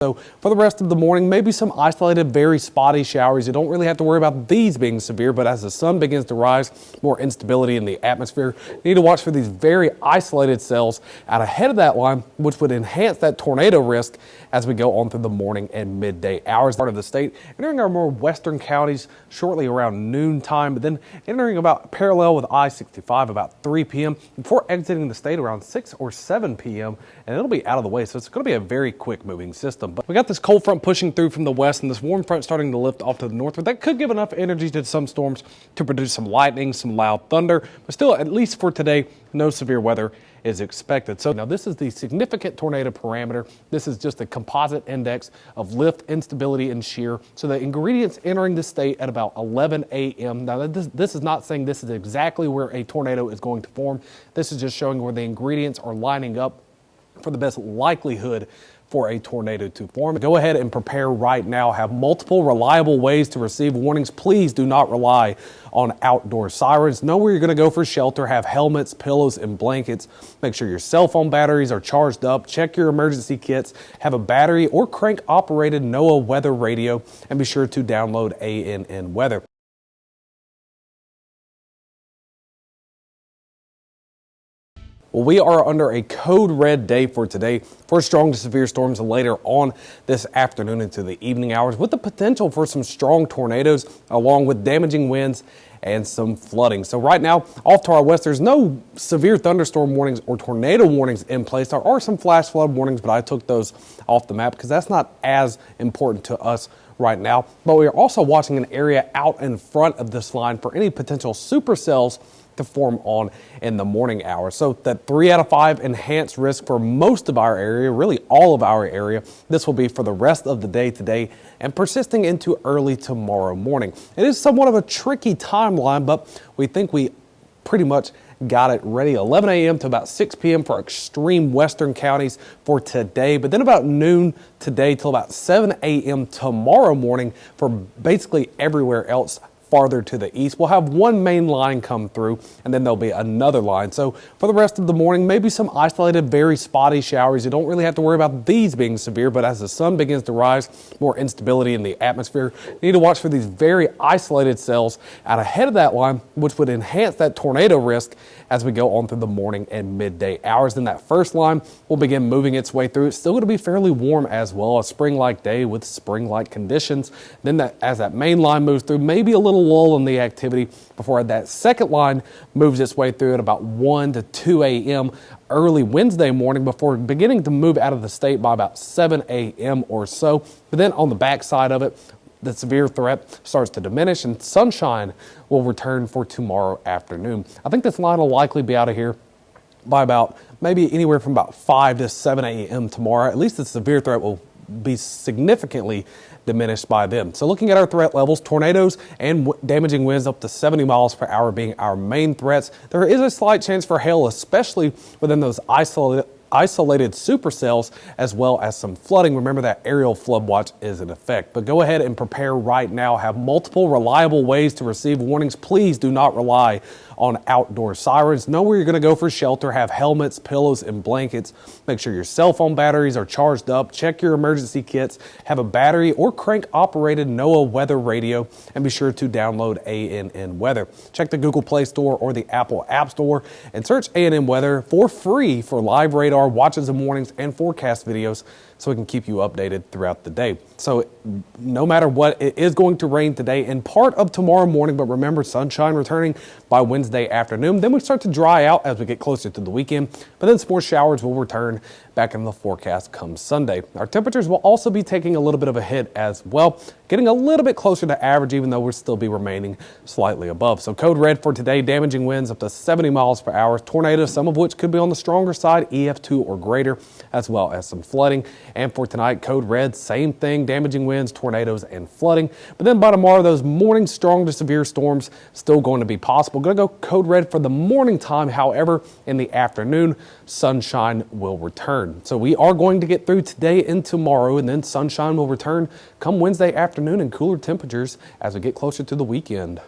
So for the rest of the morning, maybe some isolated, very spotty showers. You don't really have to worry about these being severe, but as the sun begins to rise, more instability in the atmosphere. You need to watch for these very isolated cells out ahead of that line, which would enhance that tornado risk as we go on through the morning and midday hours. Part of the state, entering our more western counties shortly around noon time, but then entering about parallel with I-65 about 3 p.m. before exiting the state around 6 or 7 p.m. and it'll be out of the way. So it's going to be a very quick moving system. But we got this cold front pushing through from the west and this warm front starting to lift off to the north. But that could give enough energy to some storms to produce some lightning, some loud thunder. But still, at least for today, no severe weather is expected. So now this is the significant tornado parameter. This is just a composite index of lift, instability, and shear. So the ingredients entering the state at about 11 a.m. Now this is not saying this is exactly where a tornado is going to form. This is just showing where the ingredients are lining up for the best likelihood for a tornado to form. Go ahead and prepare right now. Have multiple reliable ways to receive warnings. Please do not rely on outdoor sirens. Know where you're going to go for shelter. Have helmets, pillows, and blankets. Make sure your cell phone batteries are charged up. Check your emergency kits. Have a battery or crank operated NOAA weather radio, and be sure to download ANN Weather. Well, we are under a code red day for today for strong to severe storms later on this afternoon into the evening hours, with the potential for some strong tornadoes along with damaging winds and some flooding. So right now, off to our west, there's no severe thunderstorm warnings or tornado warnings in place. There are some flash flood warnings, but I took those off the map because that's not as important to us right now. But we are also watching an area out in front of this line for any potential supercells to form on in the morning hours. So that 3 out of 5 enhanced risk for most of our area, really all of our area. This will be for the rest of the day today and persisting into early tomorrow morning. It is somewhat of a tricky timeline, but we think we pretty much got it ready. 11 a.m. to about 6 p.m. for extreme western counties for today, but then about noon today till about 7 a.m. tomorrow morning for basically everywhere else farther to the east. We'll have one main line come through and then there'll be another line. So for the rest of the morning, maybe some isolated, very spotty showers. You don't really have to worry about these being severe, but as the sun begins to rise, more instability in the atmosphere. You need to watch for these very isolated cells out ahead of that line, which would enhance that tornado risk as we go on through the morning and midday hours. Then that first line will begin moving its way through. It's still going to be fairly warm as well, a spring-like day with spring-like conditions. Then as that main line moves through, maybe a little lull in the activity before that second line moves its way through at about 1 to 2 a.m. early Wednesday morning before beginning to move out of the state by about 7 a.m. or so. But then on the backside of it, the severe threat starts to diminish and sunshine will return for tomorrow afternoon. I think this line will likely be out of here by about maybe anywhere from about 5 to 7 a.m. tomorrow. At least the severe threat will be significantly diminished by them. So looking at our threat levels, tornadoes and damaging winds up to 70 miles per hour being our main threats. There is a slight chance for hail, especially within those isolated supercells, as well as some flooding. Remember that aerial flood watch is in effect. But go ahead and prepare right now. Have multiple reliable ways to receive warnings. Please do not rely on outdoor sirens. Know where you're going to go for shelter. Have helmets, pillows, and blankets. Make sure your cell phone batteries are charged up. Check your emergency kits. Have a battery or crank operated NOAA weather radio, and be sure to download ANN Weather. Check the Google Play Store or the Apple App Store and search ANN Weather for free for live radar, watches of mornings, and forecast videos so we can keep you updated throughout the day. So no matter what, it is going to rain today and part of tomorrow morning, but remember, sunshine returning by Wednesday afternoon. Then we start to dry out as we get closer to the weekend, but then some more showers will return back in the forecast come Sunday. Our temperatures will also be taking a little bit of a hit as well, getting a little bit closer to average, even though we'll still be remaining slightly above. So code red for today, damaging winds up to 70 miles per hour, tornadoes, some of which could be on the stronger side, EF2 or greater, as well as some flooding. And for tonight, code red, same thing, damaging winds, tornadoes, and flooding. But then by tomorrow, those morning strong to severe storms still going to be possible. Going to go code red for the morning time. However, in the afternoon, sunshine will return. So we are going to get through today and tomorrow, and then sunshine will return come Wednesday afternoon and cooler temperatures as we get closer to the weekend.